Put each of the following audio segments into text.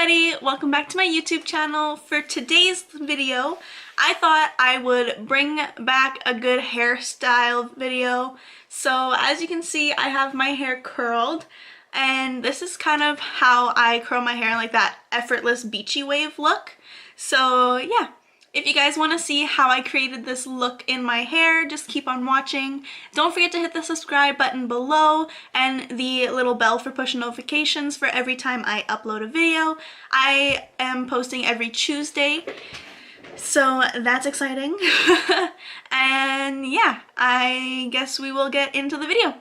everybody, welcome back to my YouTube channel. For today's video, I thought I would bring back a good hairstyle video. So as you can see, I have my hair curled, and this is kind of how I curl my hair in like that effortless beachy wave look. So yeah. If you guys want to see how I created this look in my hair, just keep on watching. Don't forget to hit the subscribe button below and the little bell for push notifications for every time I upload a video. I am posting every Tuesday, so that's exciting. And yeah, I guess we will get into the video.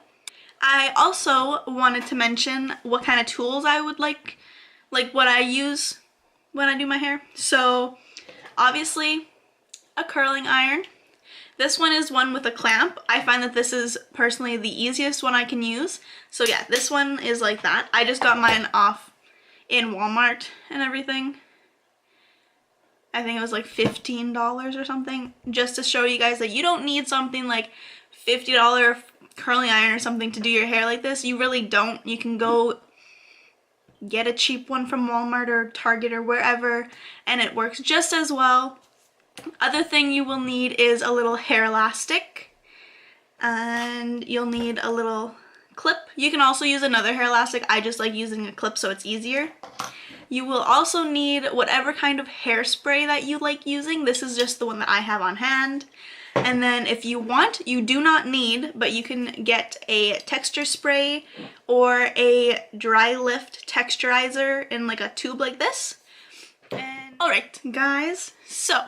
I also wanted to mention what kind of tools I would like what I use when I do my hair. So obviously, a curling iron. This one is one with a clamp. I find that this is personally the easiest one I can use. So yeah, this one is like that. I just got mine off in Walmart and everything. I think it was like $15 or something, just to show you guys that you don't need something like $50 curling iron or something to do your hair like this. You really don't. You can go get a cheap one from Walmart or Target or wherever, and it works just as well. Other thing you will need is a little hair elastic, and you'll need a little clip. You can also use another hair elastic. I just like using a clip so it's easier. You will also need whatever kind of hairspray that you like using. This is just the one that I have on hand. And then if you want, you do not need, but you can get a texture spray or a dry lift texturizer in like a tube like this. And alright guys, so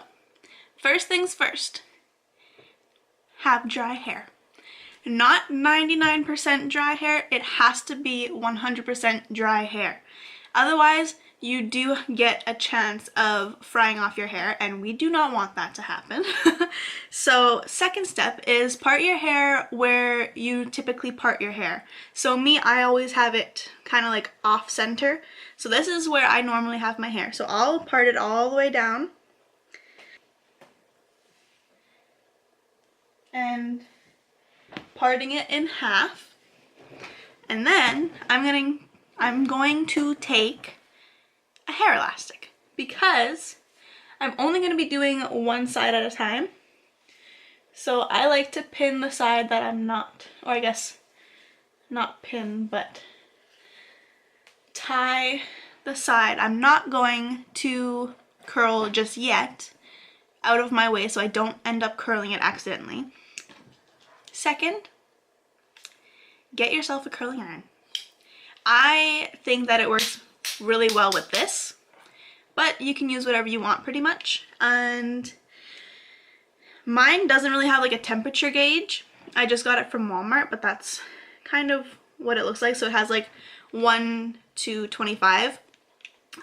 first things first, have dry hair. Not 99% dry hair, it has to be 100% dry hair. Otherwise, you do get a chance of frying off your hair, and we do not want that to happen. So second step is part your hair where you typically part your hair. So me, I always have it kind of like off center. So this is where I normally have my hair. So I'll part it all the way down. And parting it in half. And then I'm going to take a hair elastic, because I'm only going to be doing one side at a time. So I like to pin the side that I'm not, or I guess not pin, but tie the side I'm not going to curl just yet out of my way so I don't end up curling it accidentally. Second, get yourself a curling iron. I think that it works really well with this, but you can use whatever you want pretty much. And mine doesn't really have like a temperature gauge. I just got it from Walmart, but that's kind of what it looks like. So it has like 1 to 25.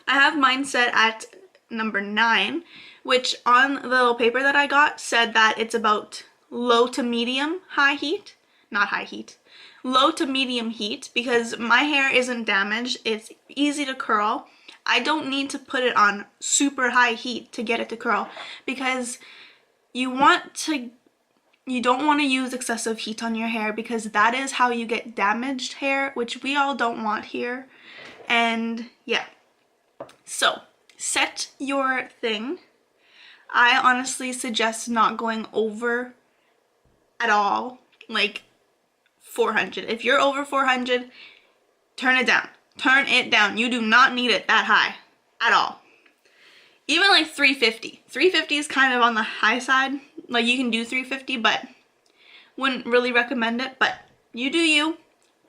I have mine set at number 9, which on the little paper that I got said that it's about low to medium high heat. Not high heat. Low to medium heat, because my hair isn't damaged. It's easy to curl. I don't need to put it on super high heat to get it to curl, because you don't want to use excessive heat on your hair, because that is how you get damaged hair, which we all don't want here. And yeah, so set your thing. I honestly suggest not going over at all, like 400. If you're over 400, turn it down. Turn it down. You do not need it that high at all. Even like 350. 350 is kind of on the high side. Like you can do 350, but wouldn't really recommend it. But you do you.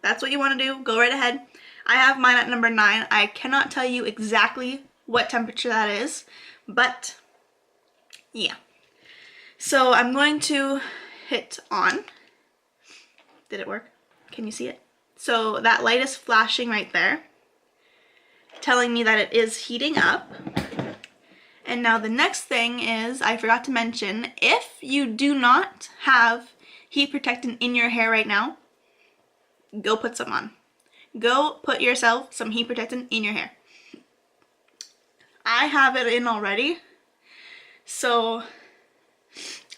That's what you want to do. Go right ahead. I have mine at number 9. I cannot tell you exactly what temperature that is, but yeah. So I'm going to hit on. Did it work? Can you see it? So that light is flashing right there, telling me that it is heating up. And now the next thing is, I forgot to mention, if you do not have heat protectant in your hair right now, go put some on. Go put yourself some heat protectant in your hair. I have it in already, so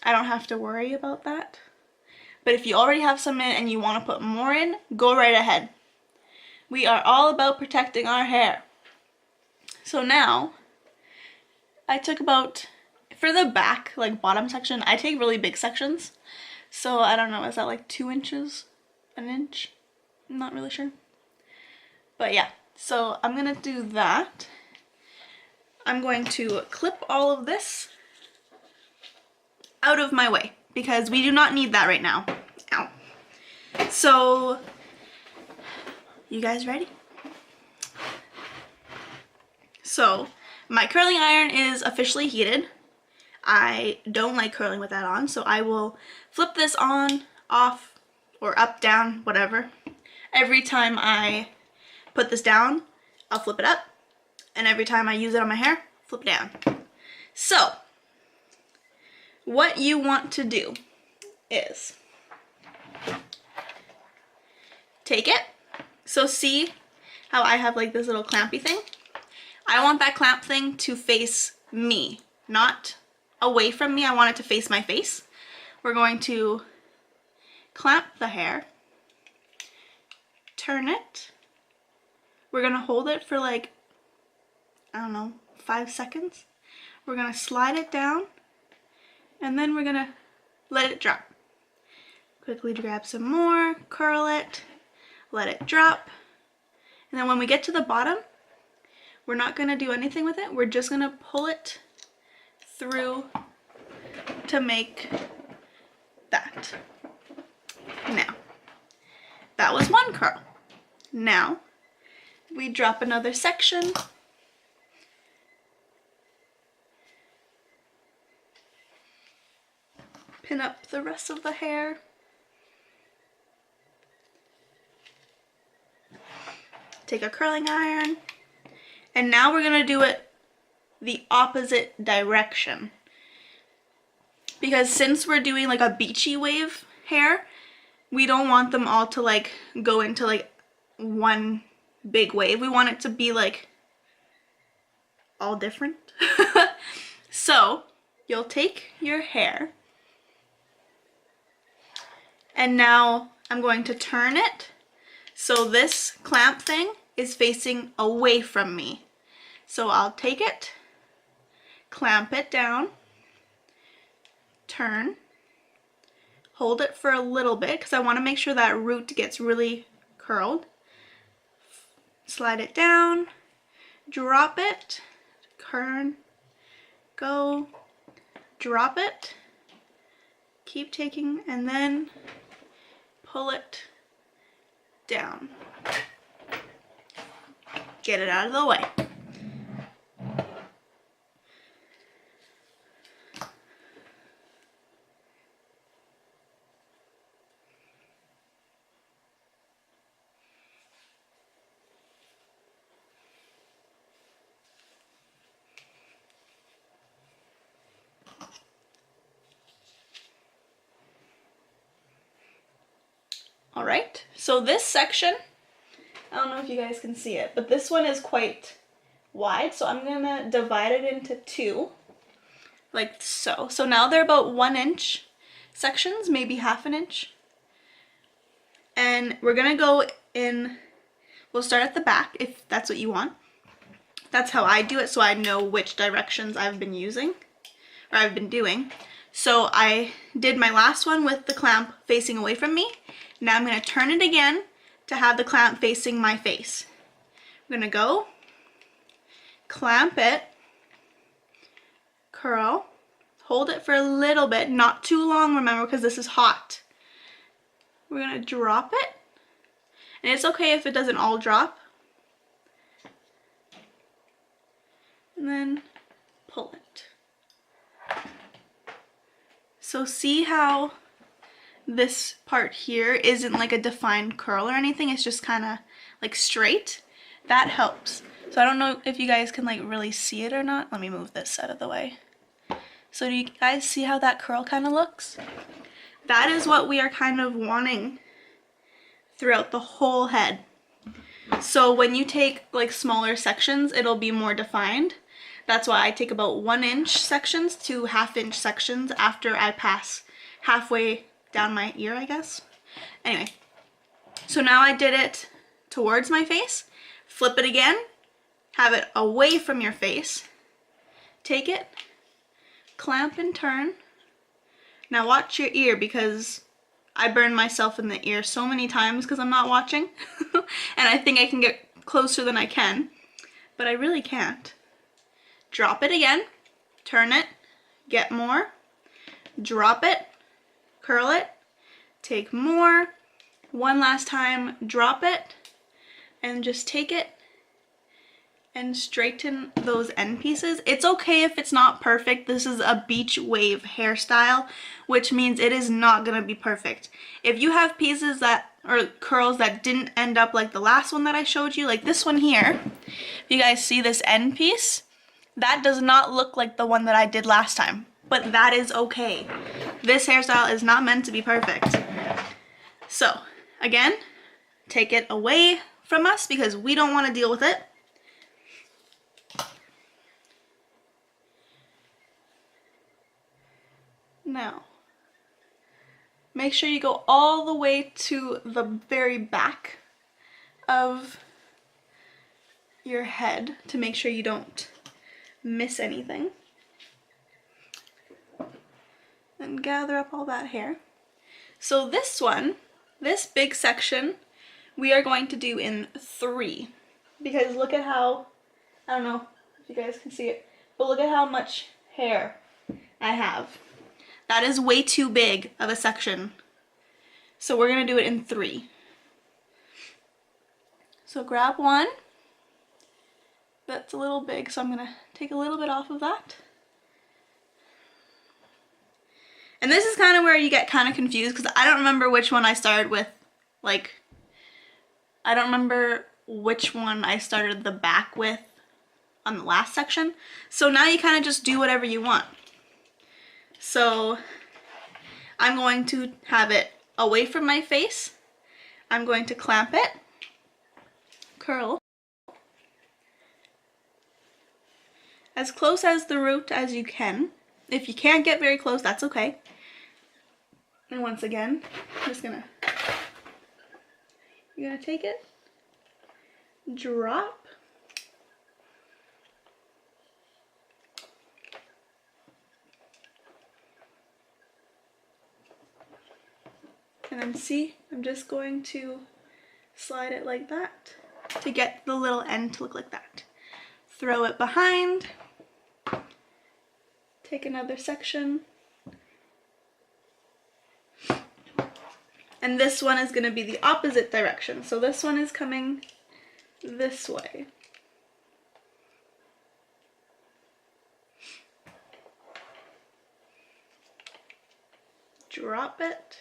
I don't have to worry about that. But if you already have some in and you want to put more in, go right ahead. We are all about protecting our hair. So now I took about, for the back, like bottom section, I take really big sections. So I don't know, is that like 2 inches? An inch? I'm not really sure. But yeah, so I'm gonna do that. I'm going to clip all of this out of my way because we do not need that right now. Ow. So, you guys ready? So, my curling iron is officially heated. I don't like curling with that on, so I will flip this on, off, or up, down, whatever. Every time I put this down, I'll flip it up, and every time I use it on my hair, flip it down. So, what you want to do is take it. So see how I have like this little clampy thing? I want that clamp thing to face me, not away from me. I want it to face my face. We're going to clamp the hair, turn it. We're gonna hold it for like, I don't know, 5 seconds. We're gonna slide it down, and then we're gonna let it drop. Quickly grab some more, curl it, let it drop. And then when we get to the bottom, we're not gonna do anything with it. We're just gonna pull it through to make that. Now, that was one curl. Now, we drop another section. Pin up the rest of the hair. Take a curling iron. And now we're gonna do it the opposite direction. Because since we're doing like a beachy wave hair, we don't want them all to like go into like one big wave. We want it to be like all different. So you'll take your hair, and now I'm going to turn it so this clamp thing is facing away from me. So I'll take it, clamp it down, turn, hold it for a little bit because I want to make sure that root gets really curled. Slide it down, drop it, turn, go, drop it, keep taking, and then pull it down. Get it out of the way. Alright, so this section, I don't know if you guys can see it, but this one is quite wide, so I'm gonna divide it into 2, like so. So now they're about 1 inch sections, maybe half an inch. And we're gonna go in, we'll start at the back if that's what you want. That's how I do it, so I know which directions I've been using, or I've been doing. So I did my last one with the clamp facing away from me. Now I'm going to turn it again to have the clamp facing my face. I'm going to go, clamp it, curl, hold it for a little bit, not too long, remember, because this is hot. We're going to drop it, and it's okay if it doesn't all drop. And then pull it. So see how this part here isn't like a defined curl or anything, it's just kind of like straight? That helps. So I don't know if you guys can like really see it or not. Let me move this out of the way. So do you guys see how that curl kind of looks? That is what we are kind of wanting throughout the whole head. So when you take like smaller sections, it'll be more defined. That's why I take about 1 inch sections to half-inch sections after I pass halfway down my ear, I guess. Anyway, so now I did it towards my face. Flip it again, have it away from your face. Take it, clamp and turn. Now watch your ear, because I burned myself in the ear so many times because I'm not watching. And I think I can get closer than I can, but I really can't. Drop it again, turn it, get more, drop it, curl it, take more, one last time, drop it, and just take it and straighten those end pieces. It's okay if it's not perfect. This is a beach wave hairstyle, which means it is not gonna be perfect. If you have pieces that, or curls that didn't end up like the last one that I showed you, like this one here, if you guys see this end piece, that does not look like the one that I did last time, but that is okay. This hairstyle is not meant to be perfect. So again, take it away from us because we don't want to deal with it. Now, make sure you go all the way to the very back of your head to make sure you don't miss anything. Then gather up all that hair. So this one, this big section, we are going to do in 3. Because look at how, I don't know if you guys can see it, but look at how much hair I have. That is way too big of a section. So we're gonna do it in 3. So grab one. That's a little big, so I'm gonna take a little bit off of that. And this is kind of where you get kind of confused because I don't remember which one I started with. Like, I don't remember which one I started the back with on the last section. So now you kind of just do whatever you want. So I'm going to have it away from my face. I'm going to clamp it, curl, as close as the root as you can. If you can't get very close, that's okay. And once again, I'm just gonna, you're gonna take it, drop, and then see, I'm just going to slide it like that to get the little end to look like that. Throw it behind, take another section, and this one is going to be the opposite direction. So this one is coming this way. Drop it.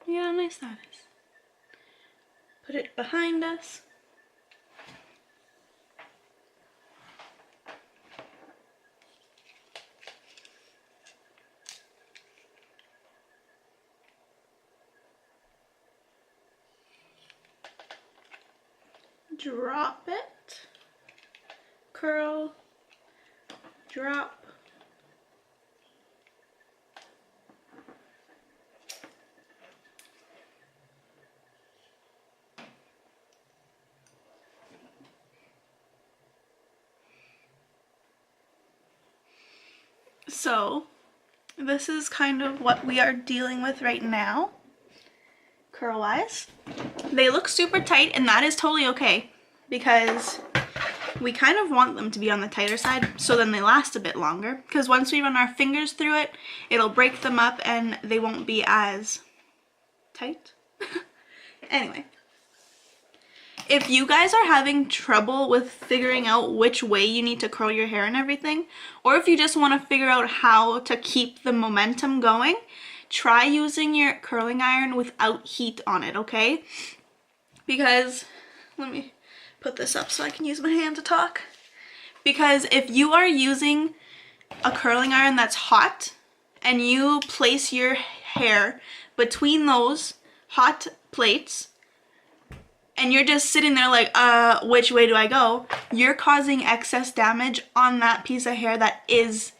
Yeah, how nice that is. Put it behind us. Drop it. Curl. Drop. So this is kind of what we are dealing with right now, curl wise. They look super tight, and that is totally okay because we kind of want them to be on the tighter side so then they last a bit longer, because once we run our fingers through it, it'll break them up and they won't be as tight. Anyway, if you guys are having trouble with figuring out which way you need to curl your hair and everything, or if you just want to figure out how to keep the momentum going, try using your curling iron without heat on it, okay? Because, let me put this up so I can use my hand to talk. Because if you are using a curling iron that's hot and you place your hair between those hot plates, and you're just sitting there like, which way do I go? You're causing excess damage on that piece of hair that is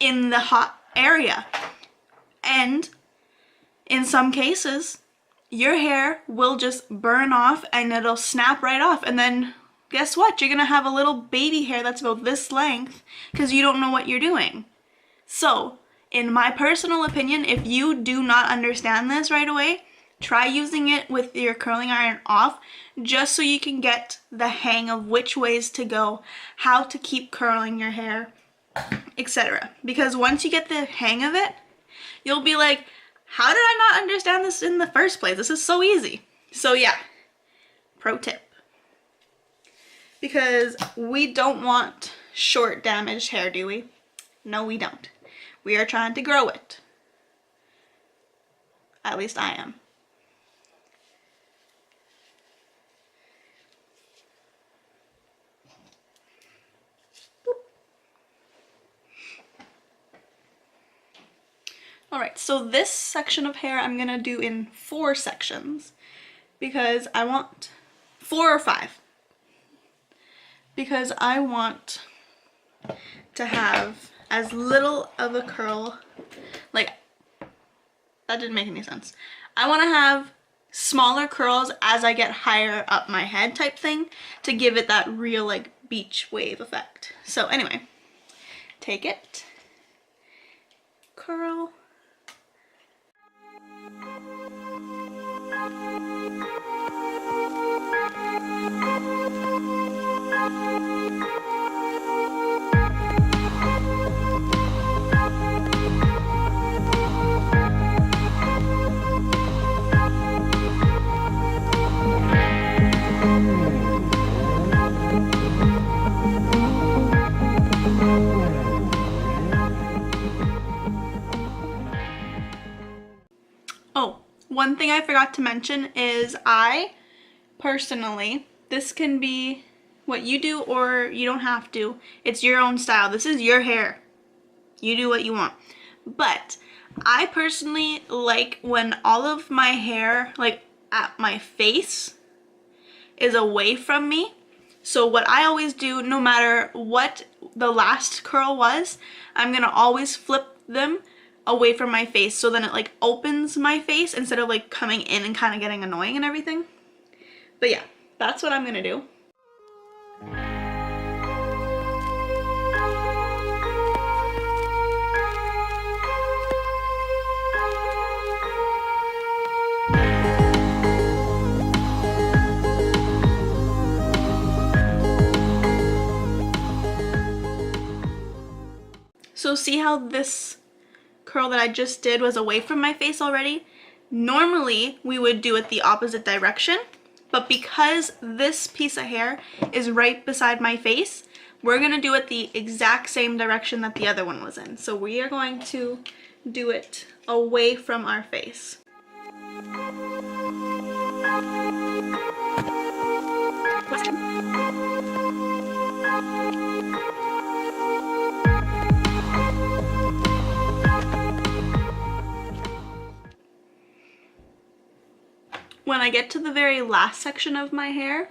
in the hot area. And in some cases, your hair will just burn off and it'll snap right off. And then guess what? You're gonna have a little baby hair that's about this length because you don't know what you're doing. So, in my personal opinion, if you do not understand this right away, try using it with your curling iron off just so you can get the hang of which ways to go, how to keep curling your hair, etc. Because once you get the hang of it, you'll be like, how did I not understand this in the first place? This is so easy. So yeah, pro tip. Because we don't want short damaged hair, do we? No, we don't. We are trying to grow it. At least I am. Alright, so this section of hair I'm gonna do in 4 sections because I want 4 or 5 because I want to have as little of a curl, like, that didn't make any sense. I want to have smaller curls as I get higher up my head type thing to give it that real like beach wave effect. So anyway, take it, curl, one thing I forgot to mention is I personally, this can be what you do or you don't have to. It's your own style. This is your hair. You do what you want. But I personally like when all of my hair, like at my face, is away from me. So what I always do, no matter what the last curl was, I'm gonna always flip them away from my face so then it like opens my face instead of like coming in and kind of getting annoying and everything. But yeah, that's what I'm gonna do. So see how this curl that I just did was away from my face already? Normally we would do it the opposite direction, but because this piece of hair is right beside my face, we're gonna do it the exact same direction that the other one was in. So we are going to do it away from our face. When I get to the very last section of my hair,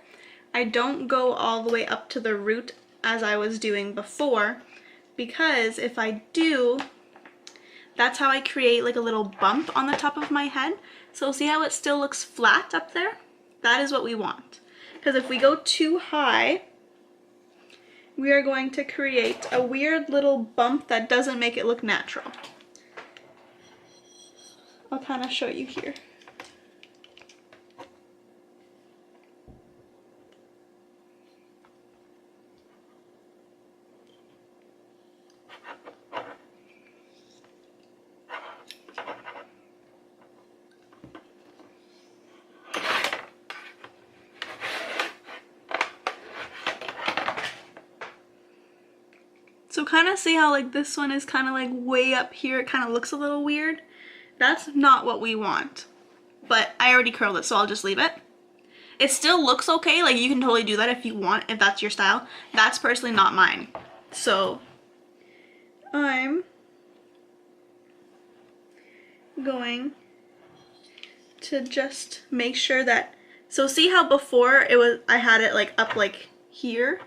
I don't go all the way up to the root as I was doing before, because if I do, that's how I create like a little bump on the top of my head. So see how it still looks flat up there? That is what we want. Because if we go too high, we are going to create a weird little bump that doesn't make it look natural. I'll kind of show you here. So kind of see how like this one is kind of like way up here, it kind of looks a little weird. That's not what we want, but I already curled it, so I'll just leave it. It still looks okay, like you can totally do that if you want, if that's your style. That's personally not mine. So I'm going to just make sure that So see how before I had it like up like here?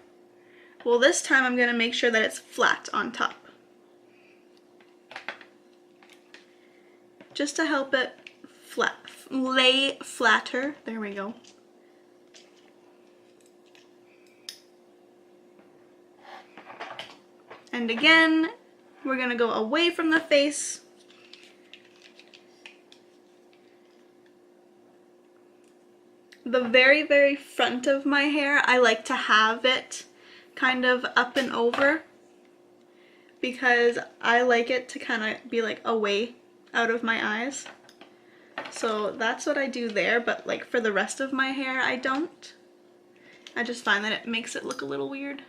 Well, this time I'm gonna make sure that it's flat on top. Just to help it lay flatter. There we go. And again, we're gonna go away from the face. The very, very front of my hair, I like to have it kind of up and over because I like it to kind of be like away out of my eyes. So that's what I do there, but like for the rest of my hair, I don't. I just find that it makes it look a little weird.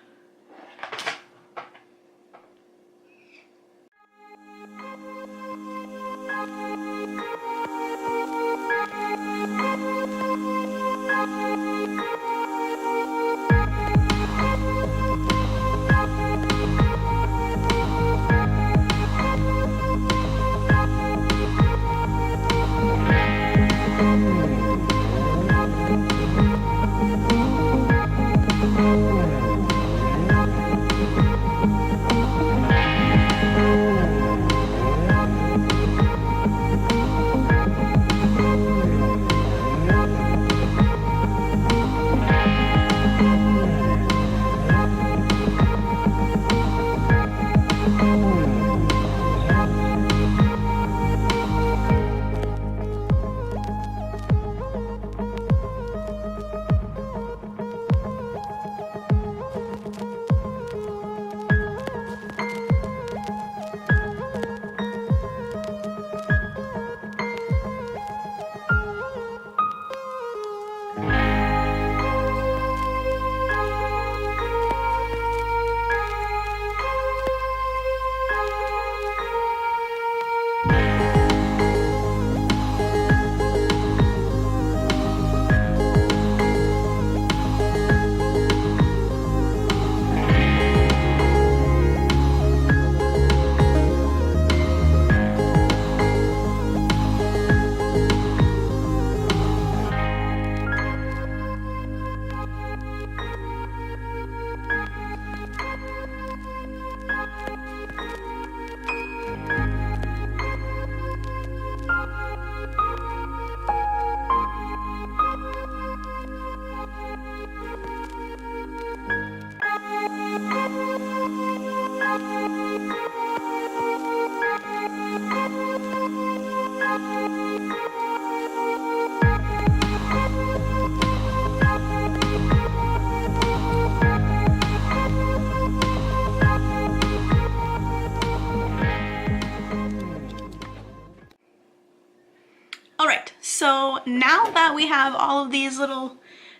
Alright, so now that we have all of these little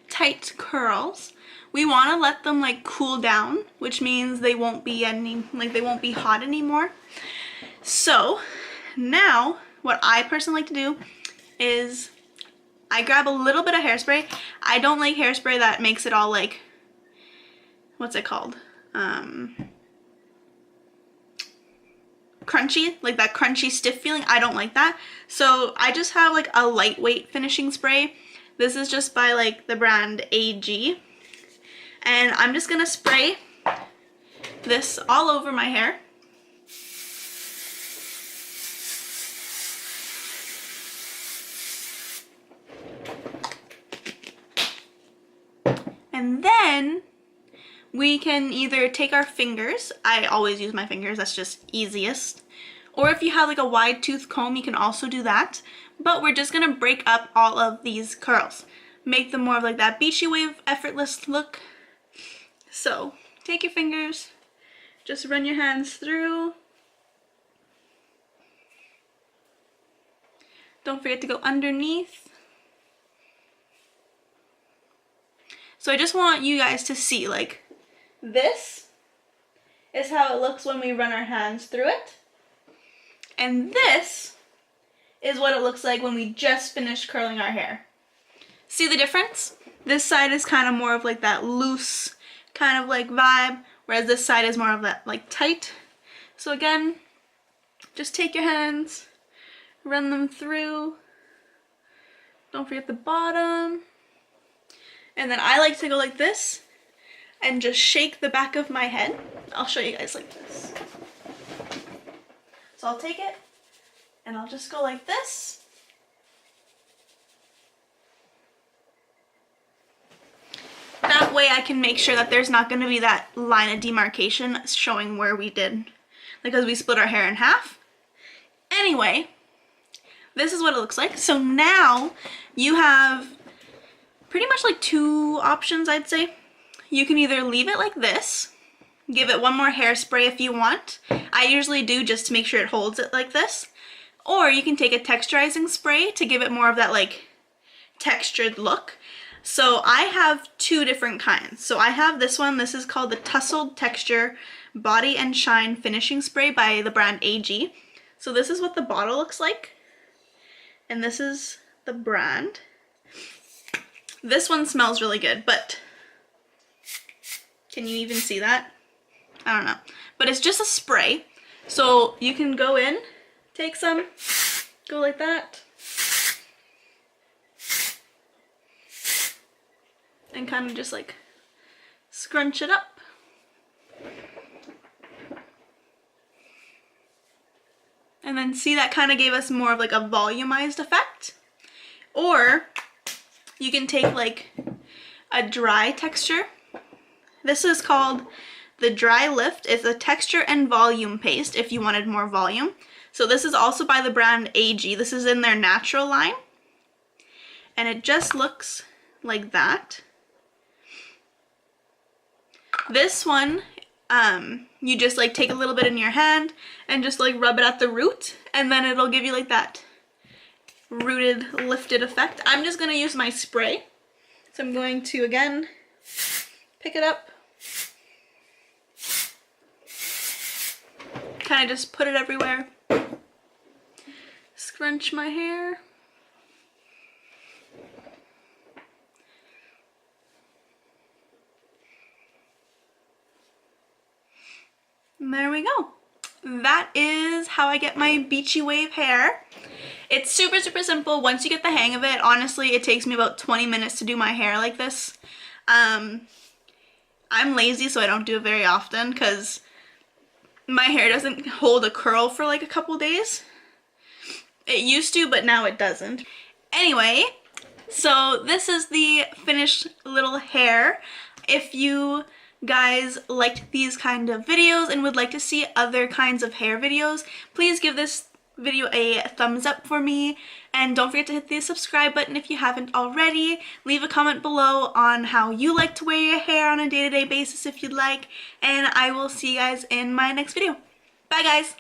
tight curls, we want to let them like cool down, which means they won't be hot anymore. So now what I personally like to do is I grab a little bit of hairspray. I don't like hairspray that makes it all like, what's it called? Crunchy, like that crunchy stiff feeling. I don't like that. So I just have like a lightweight finishing spray. This is just by like the brand AG. And I'm just gonna spray this all over my hair. And then we can either take our fingers, I always use my fingers, that's just easiest. Or if you have like a wide tooth comb, you can also do that. But we're just gonna break up all of these curls. Make them more of like that beachy wave, effortless look. So take your fingers, just run your hands through. Don't forget to go underneath. So I just want you guys to see like, this is how it looks when we run our hands through it. And this is what it looks like when we just finished curling our hair. See the difference? This side is kind of more of like that loose kind of like vibe, whereas this side is more of that like tight. So again, just take your hands, run them through. Don't forget the bottom. And then I like to go like this and just shake the back of my head. I'll show you guys like this. So I'll take it and I'll just go like this. That way I can make sure that there's not going to be that line of demarcation showing where we did, because we split our hair in half. Anyway, this is what it looks like. So now you have pretty much like two options, I'd say. You can either leave it like this, give it one more hairspray if you want. I usually do just to make sure it holds it like this. Or you can take a texturizing spray to give it more of that like textured look. So I have two different kinds. So I have this one. This is called the Tussled Texture Body and Shine Finishing Spray by the brand AG. So this is what the bottle looks like. And this is the brand. This one smells really good, but can you even see that? I don't know. But it's just a spray. So you can go in, take some, go like that. And kind of just like scrunch it up. And then see, that kind of gave us more of like a volumized effect. Or you can take like a dry texture. This is called the Dry Lift. It's a texture and volume paste if you wanted more volume. So this is also by the brand AG. This is in their natural line. And it just looks like that. This one, you just like take a little bit in your hand and just like rub it at the root, and then it'll give you like that rooted, lifted effect. I'm just going to use my spray. So I'm going to, again, pick it up, kind of just put it everywhere, scrunch my hair. And there we go. That is how I get my beachy wave hair. It's super, super simple. Once you get the hang of it, honestly, it takes me about 20 minutes to do my hair like this. I'm lazy, so I don't do it very often because my hair doesn't hold a curl for like a couple days. It used to, but now it doesn't. Anyway, so this is the finished little hair. If you guys liked these kind of videos and would like to see other kinds of hair videos, please give this video a thumbs up for me, and don't forget to hit the subscribe button if you haven't already. Leave a comment below on how you like to wear your hair on a day-to-day basis if you'd like, and I will see you guys in my next video. Bye guys!